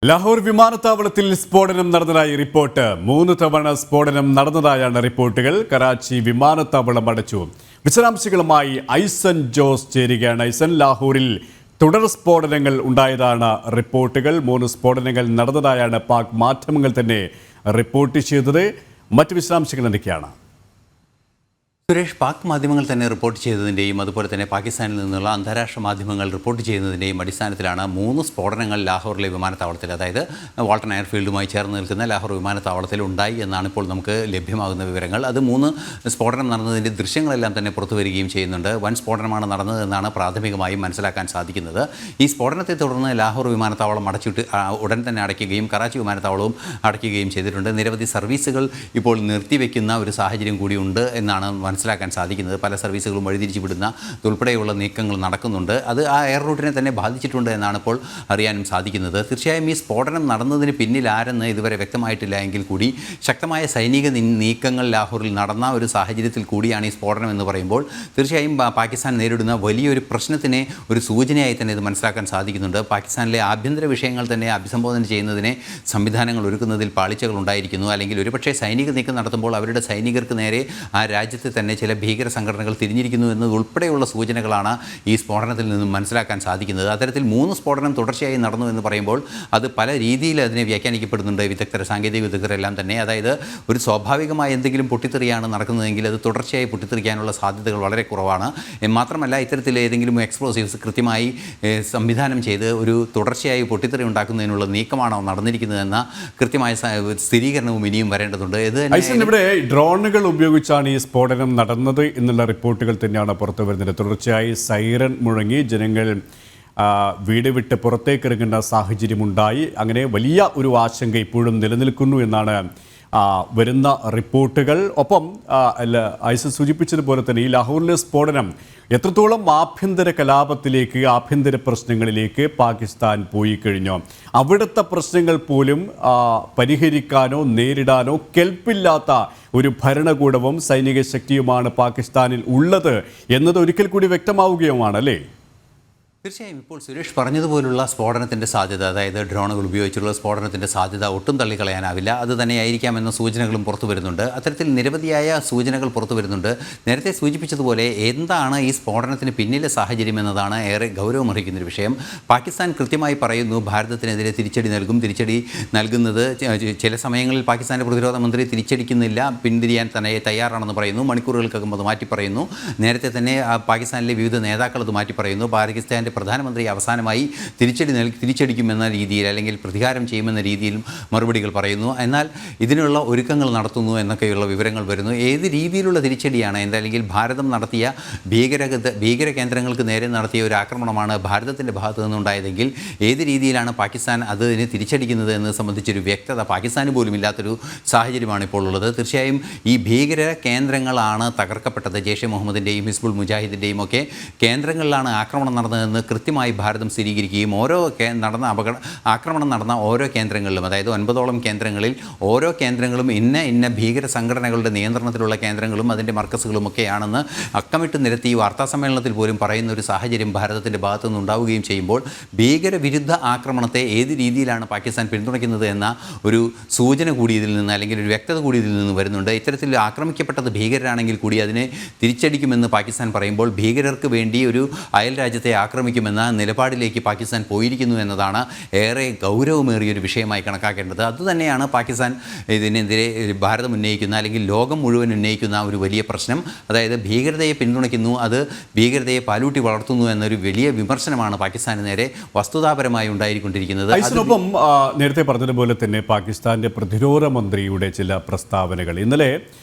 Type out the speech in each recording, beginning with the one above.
ലാഹോർ വിമാനത്താവളത്തിൽ സ്ഫോടനം നടന്നതായി റിപ്പോർട്ട്. 3 തവണ സ്ഫോടനം നടന്നതായാണ് റിപ്പോർട്ടുകൾ. കറാച്ചി വിമാനത്താവളം അടച്ചു. വിശദാംശങ്ങളുമായി ഐസൻ ജോസ് ചേരുകയാണ്. ഐസൻ, ലാഹോറിൽ തുടർ സ്ഫോടനങ്ങൾ ഉണ്ടായതാണ് റിപ്പോർട്ടുകൾ. 3 സ്ഫോടനങ്ങൾ നടന്നതായാണ് പാക് മാധ്യമങ്ങൾ തന്നെ റിപ്പോർട്ട് ചെയ്തത്. മറ്റ് വിശദാംശങ്ങൾ എന്തൊക്കെയാണ്? സുരേഷ്, പാക് മാധ്യമങ്ങൾ തന്നെ റിപ്പോർട്ട് ചെയ്തതിൻ്റെയും അതുപോലെ തന്നെ പാകിസ്ഥാനിൽ നിന്നുള്ള അന്താരാഷ്ട്ര മാധ്യമങ്ങൾ റിപ്പോർട്ട് ചെയ്യുന്നതിൻ്റെയും അടിസ്ഥാനത്തിലാണ് 3 സ്ഫോടനങ്ങൾ ലാഹോറിലെ വിമാനത്താവളത്തിൽ, അതായത് വാൾട്ടൺ എയർഫീൽഡുമായി ചേർന്ന് നിൽക്കുന്ന ലാഹോർ വിമാനത്താവളത്തിൽ ഉണ്ടായി എന്നാണ് ഇപ്പോൾ നമുക്ക് ലഭ്യമാകുന്ന വിവരങ്ങൾ. അത് 3 സ്ഫോടനം നടന്നതിൻ്റെ ദൃശ്യങ്ങളെല്ലാം തന്നെ പുറത്തു വരികയും ചെയ്യുന്നുണ്ട്. വൻ സ്ഫോടനമാണ് നടന്നതെന്നാണ് പ്രാഥമികമായും മനസ്സിലാക്കാൻ സാധിക്കുന്നത്. ഈ സ്ഫോടനത്തെ തുടർന്ന് ലാഹോർ വിമാനത്താവളം ഉടൻ തന്നെ അടയ്ക്കുകയും കറാച്ചി വിമാനത്താവളവും അടയ്ക്കുകയും ചെയ്തിട്ടുണ്ട്. നിരവധി സർവീസുകൾ ഇപ്പോൾ നിർത്തിവെക്കുന്ന ഒരു സാഹചര്യം കൂടിയുണ്ട് എന്നാണ് മനസ്സിലാക്കാൻ സാധിക്കുന്നത്. പല സർവീസുകളും വഴിതിരിച്ചു വിടുന്ന ഉൾപ്പെടെയുള്ള നീക്കങ്ങൾ നടക്കുന്നുണ്ട്. അത് ആ എയർ റൂട്ടിനെ തന്നെ ബാധിച്ചിട്ടുണ്ട് എന്നാണ് ഇപ്പോൾ അറിയാനും സാധിക്കുന്നത്. തീർച്ചയായും ഈ സ്ഫോടനം നടന്നതിന് പിന്നിൽ ആരെന്ന് ഇതുവരെ വ്യക്തമായിട്ടില്ല എങ്കിൽ കൂടി ശക്തമായ സൈനിക നീക്കങ്ങൾ ലാഹോറിൽ നടന്ന ഒരു സാഹചര്യത്തിൽ കൂടിയാണ് ഈ സ്ഫോടനം എന്ന് പറയുമ്പോൾ തീർച്ചയായും പാകിസ്ഥാൻ നേരിടുന്ന വലിയൊരു പ്രശ്നത്തിനെ ഒരു സൂചനയായി തന്നെ ഇത് മനസ്സിലാക്കാൻ സാധിക്കുന്നുണ്ട്. പാകിസ്ഥാനിലെ ആഭ്യന്തര വിഷയങ്ങൾ തന്നെ അഭിസംബോധന ചെയ്യുന്നതിനെ സംവിധാനങ്ങൾ ഒരുക്കുന്നതിൽ പാളിച്ചകൾ ഉണ്ടായിരിക്കുന്നു. അല്ലെങ്കിൽ ഒരുപക്ഷേ സൈനിക നീക്കം നടത്തുമ്പോൾ അവരുടെ സൈനികർക്ക് നേരെ ആ രാജ്യത്തെ തന്നെ ചില ഭീകര സംഘടനകൾ തിരിഞ്ഞിരിക്കുന്നു എന്നത് ഉൾപ്പെടെയുള്ള സൂചനകളാണ് ഈ സ്ഫോടനത്തിൽ നിന്നും മനസ്സിലാക്കാൻ സാധിക്കുന്നത്. അത്തരത്തിൽ 3 സ്ഫോടനം തുടർച്ചയായി നടന്നു എന്ന് പറയുമ്പോൾ അത് പല രീതിയിൽ അതിനെ വ്യാഖ്യാനിക്കപ്പെടുന്നുണ്ട് സാങ്കേതിക വിദഗ്ധരെല്ലാം തന്നെ. അതായത് ഒരു സ്വാഭാവികമായ എന്തെങ്കിലും പൊട്ടിത്തെറിയാണ് നടക്കുന്നതെങ്കിൽ അത് തുടർച്ചയായി പൊട്ടിത്തെറിക്കാനുള്ള സാധ്യതകൾ വളരെ കുറവാണ്. മാത്രമല്ല, ഇത്തരത്തിൽ ഏതെങ്കിലും എക്സ്പ്ലോസീവ്സ് കൃത്യമായി സംവിധാനം ചെയ്ത് ഒരു തുടർച്ചയായി പൊട്ടിത്തെറി ഉണ്ടാക്കുന്നതിനുള്ള നീക്കമാണോ നടന്നിരിക്കുന്നതെന്ന കൃത്യമായ സ്ഥിരീകരണവും ഇനിയും വരേണ്ടതുണ്ട്. ഇവിടെ ഡ്രോണുകൾ ഉപയോഗിച്ചാണ് ഈ സ്ഫോടനം നടന്നത് എന്നുള്ള റിപ്പോർട്ടുകൾ തന്നെയാണ് പുറത്തു വരുന്നത്. തുടർച്ചയായി സൈറൻ മുഴങ്ങി ജനങ്ങൾ വീട് വിട്ട് പുറത്തേക്ക് ഇറങ്ങുന്ന സാഹചര്യമുണ്ടായി. അങ്ങനെ വലിയ ഒരു ആശങ്ക ഇപ്പോഴും നിലനിൽക്കുന്നു എന്നാണ് വരുന്ന റിപ്പോർട്ടുകൾ. ഒപ്പം ഐസൻ സൂചിപ്പിച്ചതുപോലെ തന്നെ ഈ ലാഹോറിലെ സ്ഫോടനം എത്രത്തോളം ആഭ്യന്തര കലാപത്തിലേക്ക്, ആഭ്യന്തര പ്രശ്നങ്ങളിലേക്ക് പാകിസ്ഥാൻ പോയി കഴിഞ്ഞോ, അവിടുത്തെ പ്രശ്നങ്ങൾ പോലും പരിഹരിക്കാനോ നേരിടാനോ കെൽപ്പില്ലാത്ത ഒരു ഭരണകൂടവും സൈനിക ശക്തിയുമാണ് പാകിസ്ഥാനിൽ ഉള്ളത് എന്നത് ഒരിക്കൽ കൂടി വ്യക്തമാവുകയുമാണ്, അല്ലേ? തീർച്ചയായും ഇപ്പോൾ സുരേഷ് പറഞ്ഞതുപോലുള്ള സ്ഫോടനത്തിൻ്റെ സാധ്യത, അതായത് ഡ്രോണുകൾ ഉപയോഗിച്ചുള്ള സ്ഫോടനത്തിൻ്റെ സാധ്യത ഒട്ടും തള്ളിക്കളയാനാവില്ല. അത് തന്നെയായിരിക്കാമെന്ന സൂചനകളും പുറത്തു വരുന്നുണ്ട്. അത്തരത്തിൽ നിരവധിയായ സൂചനകൾ പുറത്തു വരുന്നുണ്ട്. നേരത്തെ സൂചിപ്പിച്ചതുപോലെ എന്താണ് ഈ സ്ഫോടനത്തിന് പിന്നിലെ സാഹചര്യം എന്നതാണ് ഏറെ ഗൗരവമർഹിക്കുന്നൊരു വിഷയം. പാകിസ്ഥാൻ കൃത്യമായി പറയുന്നു ഭാരതത്തിനെതിരെ തിരിച്ചടി നൽകും. തിരിച്ചടി നൽകുന്നത് ചില സമയങ്ങളിൽ പാകിസ്ഥാൻ്റെ പ്രതിരോധ മന്ത്രി തിരിച്ചടിക്കുന്നില്ല, പിന്തിരിയാൻ തന്നെ തയ്യാറാണെന്ന് പറയുന്നു. മണിക്കൂറുകൾക്കകം അത് മാറ്റി പറയുന്നു. നേരത്തെ തന്നെ പാകിസ്ഥാനിലെ വിവിധ നേതാക്കൾ അത് മാറ്റി പറയുന്നു. പാകിസ്ഥാൻ്റെ പ്രധാനമന്ത്രി അവസാനമായി തിരിച്ചടിക്കുമെന്ന രീതിയിൽ അല്ലെങ്കിൽ പ്രതികാരം ചെയ്യുമെന്ന രീതിയിലും മറുപടികൾ പറയുന്നു. എന്നാൽ ഇതിനുള്ള ഒരുക്കങ്ങൾ നടത്തുന്നു എന്നൊക്കെയുള്ള വിവരങ്ങൾ വരുന്നു. ഏത് രീതിയിലുള്ള തിരിച്ചടിയാണ്, അല്ലെങ്കിൽ ഭാരതം നടത്തിയ ഭീകര കേന്ദ്രങ്ങൾക്ക് നേരെ നടത്തിയ ഒരു ആക്രമണമാണ് ഭാരതത്തിൻ്റെ ഭാഗത്തു നിന്നുണ്ടായതെങ്കിൽ ഏത് രീതിയിലാണ് പാകിസ്ഥാൻ അതിന് തിരിച്ചടിക്കുന്നത് എന്നത് സംബന്ധിച്ചൊരു വ്യക്തത പാകിസ്ഥാന് പോലും ഇല്ലാത്തൊരു സാഹചര്യമാണ് ഇപ്പോൾ ഉള്ളത്. തീർച്ചയായും ഈ ഭീകര കേന്ദ്രങ്ങളാണ് തകർക്കപ്പെട്ടത്. ജെയ്ഷെ മുഹമ്മദിൻ്റെയും ഹിസ്ബുൾ മുജാഹിദിൻ്റെയും ഒക്കെ കേന്ദ്രങ്ങളിലാണ് ആക്രമണം നടന്നതെന്ന് കൃത്യമായി ഭാരതം സ്ഥിരീകരിക്കുകയും ആക്രമണം നടന്ന ഓരോ കേന്ദ്രങ്ങളിലും, അതായത് 9ഓളം കേന്ദ്രങ്ങളിൽ ഓരോ കേന്ദ്രങ്ങളും ഇന്ന ഭീകര സംഘടനകളുടെ നിയന്ത്രണത്തിലുള്ള കേന്ദ്രങ്ങളും അതിൻ്റെ മർക്കസുകളും ഒക്കെയാണെന്ന് അക്കമിട്ട് നിരത്തി വാർത്താസമ്മേളനത്തിൽ പോലും പറയുന്ന ഒരു സാഹചര്യം ഭാരതത്തിൻ്റെ ഭാഗത്തുനിന്ന് ഉണ്ടാവുകയും ചെയ്യുമ്പോൾ ഭീകരവിരുദ്ധ ആക്രമണത്തെ ഏത് രീതിയിലാണ് പാകിസ്ഥാൻ പിന്തുണയ്ക്കുന്നത് എന്ന ഒരു സൂചന കൂടി ഇതിൽ നിന്ന്, അല്ലെങ്കിൽ ഒരു വ്യക്തത കൂടി ഇതിൽ നിന്ന് വരുന്നുണ്ട്. ഇത്തരത്തിൽ ആക്രമിക്കപ്പെട്ടത് ഭീകരരാണെങ്കിൽ കൂടി അതിനെ തിരിച്ചടിക്കുമെന്ന് പാകിസ്ഥാൻ പറയുമ്പോൾ ഭീകരർക്ക് വേണ്ടി ഒരു അയൽ രാജ്യത്തെ ആക്രമിക്കുമെന്ന നിലപാടിലേക്ക് പാകിസ്ഥാൻ പോയിരിക്കുന്നു എന്നതാണ് ഏറെ ഗൗരവമേറിയൊരു വിഷയമായി കണക്കാക്കേണ്ടത്. അതുതന്നെയാണ് പാകിസ്ഥാൻ ഇതിനെതിരെ ഭാരതം ഉന്നയിക്കുന്ന, അല്ലെങ്കിൽ ലോകം മുഴുവൻ ഉന്നയിക്കുന്ന ഒരു വലിയ പ്രശ്നം. അതായത് ഭീകരതയെ പിന്തുണയ്ക്കുന്നു, അത് ഭീകരതയെ പാലൂട്ടി വളർത്തുന്നു എന്നൊരു വലിയ വിമർശനമാണ് പാകിസ്ഥാന് നേരെ വസ്തുതാപരമായി ഉണ്ടായിക്കൊണ്ടിരിക്കുന്നത്. അതിനൊപ്പം നേരത്തെ പറഞ്ഞതുപോലെ തന്നെ പാകിസ്ഥാന്റെ പ്രതിരോധ മന്ത്രിയുടെ ചില പ്രസ്താവനകൾ ഇന്നലെ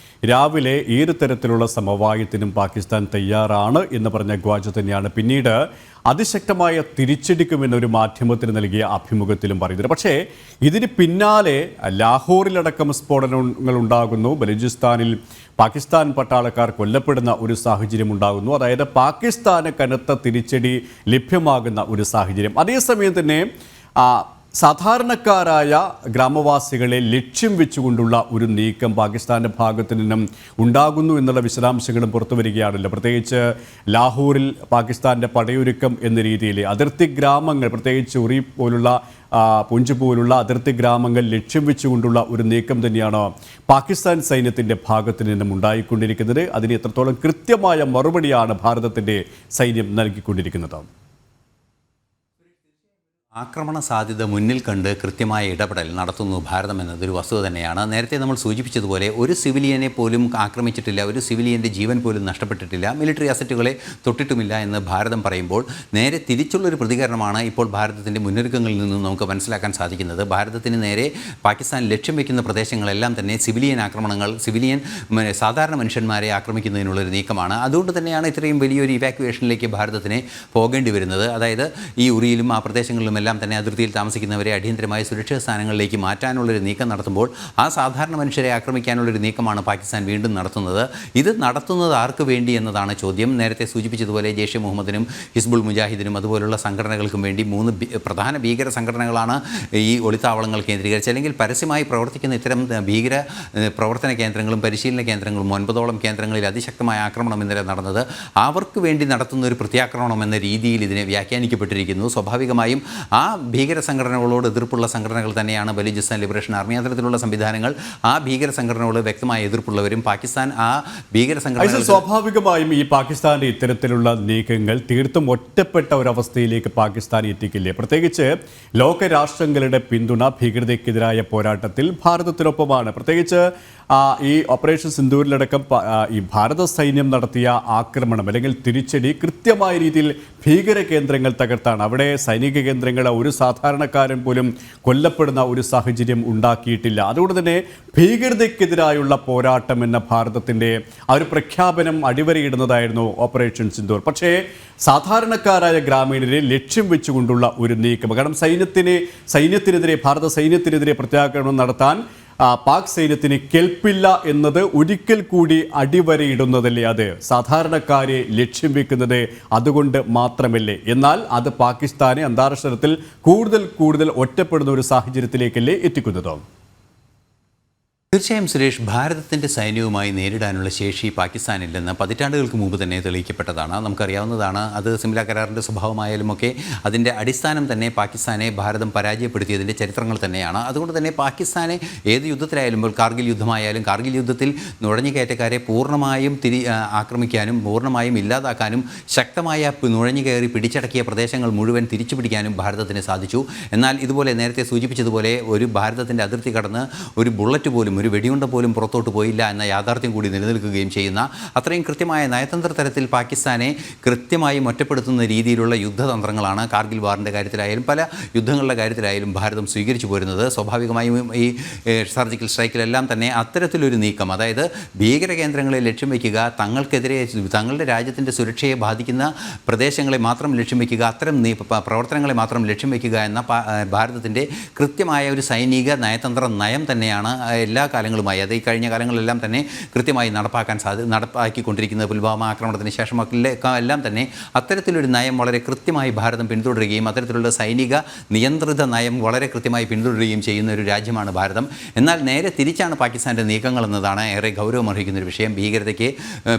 രാവിലെ ഏത് തരത്തിലുള്ള സമവായത്തിനും പാകിസ്ഥാൻ തയ്യാറാണ് എന്ന് പറഞ്ഞ ഗ്വാജ തന്നെയാണ് പിന്നീട് അതിശക്തമായ തിരിച്ചടിക്കുമെന്നൊരു മാധ്യമത്തിന് നൽകിയ അഭിമുഖത്തിലും പറയുന്നത്. പക്ഷേ ഇതിന് പിന്നാലെ ലാഹോറിലടക്കം സ്ഫോടനങ്ങൾ ഉണ്ടാകുന്നു. ബലൂചിസ്ഥാനിൽ പാകിസ്ഥാൻ പട്ടാളക്കാർ കൊല്ലപ്പെടുന്ന ഒരു സാഹചര്യം ഉണ്ടാകുന്നു. അതായത് പാകിസ്ഥാന് കനത്ത തിരിച്ചടി ലഭ്യമാകുന്ന ഒരു സാഹചര്യം. അതേസമയം തന്നെ സാധാരണക്കാരായ ഗ്രാമവാസികളെ ലക്ഷ്യം വെച്ചുകൊണ്ടുള്ള ഒരു നീക്കം പാകിസ്ഥാന്റെ ഭാഗത്തു നിന്നും ഉണ്ടാകുന്നു എന്നുള്ള വിശദാംശങ്ങളും പുറത്തു വരികയാണല്ലോ. പ്രത്യേകിച്ച് ലാഹോറിൽ പാകിസ്ഥാന്റെ പടയൊരുക്കം എന്ന രീതിയിൽ അതിർത്തി ഗ്രാമങ്ങൾ, പ്രത്യേകിച്ച് ഉറി പോലുള്ള പുഞ്ച് പോലുള്ള അതിർത്തി ഗ്രാമങ്ങൾ ലക്ഷ്യം വെച്ചുകൊണ്ടുള്ള ഒരു നീക്കം തന്നെയാണ് പാകിസ്ഥാൻ സൈന്യത്തിൻ്റെ ഭാഗത്തു നിന്നും ഉണ്ടായിക്കൊണ്ടിരിക്കുന്നത്. അതിന് എത്രത്തോളം കൃത്യമായ മറുപടിയാണ് ഭാരതത്തിൻ്റെ സൈന്യം നൽകിക്കൊണ്ടിരിക്കുന്നത്? ആക്രമണ സാധ്യത മുന്നിൽ കണ്ട് കൃത്യമായ ഇടപെടൽ നടത്തുന്നു ഭാരതം എന്നതൊരു വസ്തുത തന്നെയാണ്. നേരത്തെ നമ്മൾ സൂചിപ്പിച്ചതുപോലെ ഒരു സിവിലിയനെ പോലും ആക്രമിച്ചിട്ടില്ല, ഒരു സിവിലിയൻ്റെ ജീവൻ പോലും നഷ്ടപ്പെട്ടിട്ടില്ല, മിലിറ്ററി അസറ്റുകളെ തൊട്ടിട്ടുമില്ല എന്ന് ഭാരതം പറയുമ്പോൾ നേരെ തിരിച്ചുള്ളൊരു പ്രതികരണമാണ് ഇപ്പോൾ ഭാരതത്തിൻ്റെ മുന്നൊരുക്കങ്ങളിൽ നിന്നും നമുക്ക് മനസ്സിലാക്കാൻ സാധിക്കുന്നത്. ഭാരതത്തിന് നേരെ പാകിസ്ഥാൻ ലക്ഷ്യം വയ്ക്കുന്ന പ്രദേശങ്ങളെല്ലാം തന്നെ സിവിലിയൻ ആക്രമണങ്ങൾ, സാധാരണ മനുഷ്യന്മാരെ ആക്രമിക്കുന്നതിനുള്ളൊരു നീക്കമാണ്. അതുകൊണ്ട് തന്നെയാണ് ഇത്രയും വലിയൊരു ഇവാക്യുവേഷനിലേക്ക് ഭാരതത്തിന് പോകേണ്ടി വരുന്നത്. അതായത് ഈ ഉറിയിലും ആ പ്രദേശങ്ങളിലും എല്ലാം തന്നെ അതിർത്തിയിൽ താമസിക്കുന്നവരെ അടിയന്തരമായ സുരക്ഷിത സ്ഥാനങ്ങളിലേക്ക് മാറ്റാനുള്ളൊരു നീക്കം നടത്തുമ്പോൾ ആ സാധാരണ മനുഷ്യരെ ആക്രമിക്കാനുള്ളൊരു നീക്കമാണ് പാകിസ്ഥാൻ വീണ്ടും നടത്തുന്നത്. ഇത് നടത്തുന്നത് ആർക്ക് വേണ്ടി എന്നതാണ് ചോദ്യം. നേരത്തെ സൂചിപ്പിച്ചതുപോലെ ജെയ്ഷെ മുഹമ്മദിനും ഹിസ്ബുൾ മുജാഹിദിനും അതുപോലുള്ള സംഘടനകൾക്കും വേണ്ടി 3 പ്രധാന ഭീകര സംഘടനകളാണ് ഈ ഒളിത്താവളങ്ങൾ കേന്ദ്രീകരിച്ച് അല്ലെങ്കിൽ പരസ്യമായി പ്രവർത്തിക്കുന്ന ഇത്തരം ഭീകര പ്രവർത്തന കേന്ദ്രങ്ങളും പരിശീലന കേന്ദ്രങ്ങളും 9ഓളം കേന്ദ്രങ്ങളിൽ അതിശക്തമായ ആക്രമണം ഇന്നലെ നടന്നത് അവർക്ക് വേണ്ടി നടത്തുന്ന ഒരു പ്രത്യാക്രമണം എന്ന രീതിയിൽ ഇതിനെ വ്യാഖ്യാനിക്കപ്പെട്ടിരിക്കുന്നു. സ്വാഭാവികമായും ആ ഭീകര സംഘടനകളോട് എതിർപ്പുള്ള സംഘടനകൾ തന്നെയാണ് ബലൂചിസ്ഥാൻ ലിബറേഷൻ ആർമി. അത്തരത്തിലുള്ള സംവിധാനങ്ങൾ, ആ ഭീകര സംഘടനകളോട് വ്യക്തമായ എതിർപ്പുള്ളവരും പാകിസ്ഥാൻ ആ ഭീകര സംഘടനകൾ സ്വാഭാവികമായും ഈ പാകിസ്ഥാന്റെ ഇത്തരത്തിലുള്ള നീക്കങ്ങൾ തീർത്തും ഒറ്റപ്പെട്ട ഒരവസ്ഥയിലേക്ക് പാകിസ്ഥാൻ എത്തിക്കില്ലേ? പ്രത്യേകിച്ച് ലോകരാഷ്ട്രങ്ങളുടെ പിന്തുണ ഭീകരതയ്ക്കെതിരായ പോരാട്ടത്തിൽ ഭാരതത്തിനൊപ്പമാണ്. പ്രത്യേകിച്ച് ഈ ഓപ്പറേഷൻ സിന്ദൂരിലടക്കം ഈ ഭാരത സൈന്യം നടത്തിയ ആക്രമണം അല്ലെങ്കിൽ തിരിച്ചടി കൃത്യമായ രീതിയിൽ ഭീകര കേന്ദ്രങ്ങൾ തകർത്താണ്. അവിടെ സൈനിക കേന്ദ്രങ്ങൾ ഒരു സാധാരണക്കാരൻ പോലും കൊല്ലപ്പെടുന്ന ഒരു സാഹചര്യം ഉണ്ടാക്കിയിട്ടില്ല. അതുകൊണ്ട് തന്നെ ഭീകരതയ്ക്കെതിരായുള്ള പോരാട്ടം എന്ന ഭാരതത്തിൻ്റെ ആ ഒരു പ്രഖ്യാപനം അടിവരയിടുന്നതായിരുന്നു ഓപ്പറേഷൻ സിന്ദൂർ. പക്ഷേ സാധാരണക്കാരായ ഗ്രാമീണരെ ലക്ഷ്യം വെച്ചുകൊണ്ടുള്ള ഒരു നീക്കം, കാരണം സൈന്യത്തിനെതിരെ ഭാരത സൈന്യത്തിനെതിരെ പ്രത്യാക്രമണം നടത്താൻ പാക് സൈന്യത്തിന് കെൽപ്പില്ല എന്നത് ഒരിക്കൽ കൂടി അടിവരയിടുന്നതല്ലേ? അത് സാധാരണക്കാരെ ലക്ഷ്യം വെക്കുന്നത് അതുകൊണ്ട് മാത്രമല്ലേ? എന്നാൽ അത് പാകിസ്ഥാനെ അന്താരാഷ്ട്ര തലത്തിൽ കൂടുതൽ ഒറ്റപ്പെടുന്ന ഒരു സാഹചര്യത്തിലേക്കല്ലേ എത്തിക്കുന്നത്? തീർച്ചയായും സുരേഷ്, ഭാരതത്തിൻ്റെ സൈന്യവുമായി നേരിടാനുള്ള ശേഷി പാകിസ്ഥാനില്ലെന്ന് പതിറ്റാണ്ടുകൾക്ക് മുമ്പ് തന്നെ തെളിയിക്കപ്പെട്ടതാണ്. നമുക്കറിയാവുന്നതാണ്. അത് സിംല കരാറിൻ്റെ സ്വഭാവമായാലും ഒക്കെ അതിൻ്റെ അടിസ്ഥാനം തന്നെ പാകിസ്ഥാനെ ഭാരതം പരാജയപ്പെടുത്തിയതിൻ്റെ ചരിത്രങ്ങൾ തന്നെയാണ്. അതുകൊണ്ട് തന്നെ പാകിസ്ഥാനെ ഏത് യുദ്ധത്തിലായാലും, ഇപ്പോൾ കാർഗിൽ യുദ്ധമായാലും, കാർഗിൽ യുദ്ധത്തിൽ നുഴഞ്ഞുകയറ്റക്കാരെ പൂർണ്ണമായും ആക്രമിക്കാനും പൂർണ്ണമായും ഇല്ലാതാക്കാനും ശക്തമായ നുഴഞ്ഞുകയറി പിടിച്ചടക്കിയ പ്രദേശങ്ങൾ മുഴുവൻ തിരിച്ചുപിടിക്കാനും ഭാരതത്തിന് സാധിച്ചു. എന്നാൽ ഇതുപോലെ നേരത്തെ സൂചിപ്പിച്ചതുപോലെ ഒരു ഭാരതത്തിൻ്റെ അതിർത്തി കടന്ന് ഒരു ബുള്ളറ്റ് പോലും, ഒരു വെടിയുണ്ട പോലും പുറത്തോട്ട് പോയില്ല എന്ന യാഥാർത്ഥ്യം കൂടി നിലനിൽക്കുകയും ചെയ്യുന്ന അത്രയും കൃത്യമായ നയതന്ത്ര തലത്തിൽ പാകിസ്ഥാനെ കൃത്യമായും ഒറ്റപ്പെടുത്തുന്ന രീതിയിലുള്ള യുദ്ധതന്ത്രങ്ങളാണ് കാർഗിൽ വാറിൻ്റെ കാര്യത്തിലായാലും പല യുദ്ധങ്ങളുടെ കാര്യത്തിലായാലും ഭാരതം സ്വീകരിച്ചു പോരുന്നത്. സ്വാഭാവികമായും ഈ സർജിക്കൽ സ്ട്രൈക്കിലെല്ലാം തന്നെ അത്തരത്തിലൊരു നീക്കം, അതായത് ഭീകര കേന്ദ്രങ്ങളെ ലക്ഷ്യം വയ്ക്കുക, തങ്ങൾക്കെതിരെ തങ്ങളുടെ രാജ്യത്തിൻ്റെ സുരക്ഷയെ ബാധിക്കുന്ന പ്രദേശങ്ങളെ മാത്രം ലക്ഷ്യം വയ്ക്കുക, അത്തരം പ്രവർത്തനങ്ങളെ മാത്രം ലക്ഷ്യം വയ്ക്കുക എന്ന ഭാരതത്തിൻ്റെ കൃത്യമായ ഒരു സൈനിക നയതന്ത്ര നയം തന്നെയാണ് എല്ലാ കാലങ്ങളുമായി, അത് ഈ കഴിഞ്ഞ കാലങ്ങളിലെല്ലാം തന്നെ കൃത്യമായി നടപ്പാക്കിക്കൊണ്ടിരിക്കുന്നത്. പുൽവാമ ആക്രമണത്തിന് ശേഷം എല്ലാം തന്നെ അത്തരത്തിലൊരു നയം വളരെ കൃത്യമായി ഭാരതം പിന്തുടരുകയും അത്തരത്തിലുള്ള സൈനിക നിയന്ത്രിത നയം വളരെ കൃത്യമായി പിന്തുടരുകയും ചെയ്യുന്ന ഒരു രാജ്യമാണ് ഭാരതം. എന്നാൽ നേരെ തിരിച്ചാണ് പാകിസ്ഥാൻ്റെ നീക്കങ്ങൾ എന്നതാണ് ഏറെ ഗൗരവമർഹിക്കുന്നൊരു വിഷയം. ഭീകരതയ്ക്ക്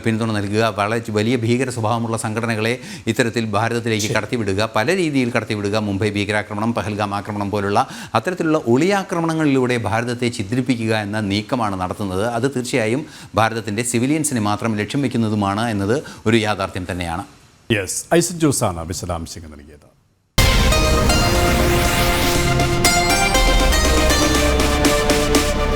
പിന്തുണ നൽകുക, വളരെ വലിയ ഭീകര സ്വഭാവമുള്ള സംഘടനകളെ ഇത്തരത്തിൽ ഭാരതത്തിലേക്ക് കടത്തിവിടുക, പല രീതിയിൽ കടത്തിവിടുക, മുംബൈ ഭീകരാക്രമണം, പഹൽഗാം ആക്രമണം പോലുള്ള അത്തരത്തിലുള്ള ഒളിയാക്രമണങ്ങളിലൂടെ ഭാരതത്തെ ഛിദ്രിപ്പിക്കുക എന്ന നീക്കമാണ് നടത്തുന്നത്. അത് തീർച്ചയായും ഭാരതത്തിൻ്റെ സിവിലിയൻസിനെ മാത്രം ലക്ഷ്യം വയ്ക്കുന്നതുമാണ് എന്നത് ഒരു യാഥാർത്ഥ്യം തന്നെയാണ്. ഐസക് ജോസാണ് വിശദാംശങ്ങൾ നൽകിയത്.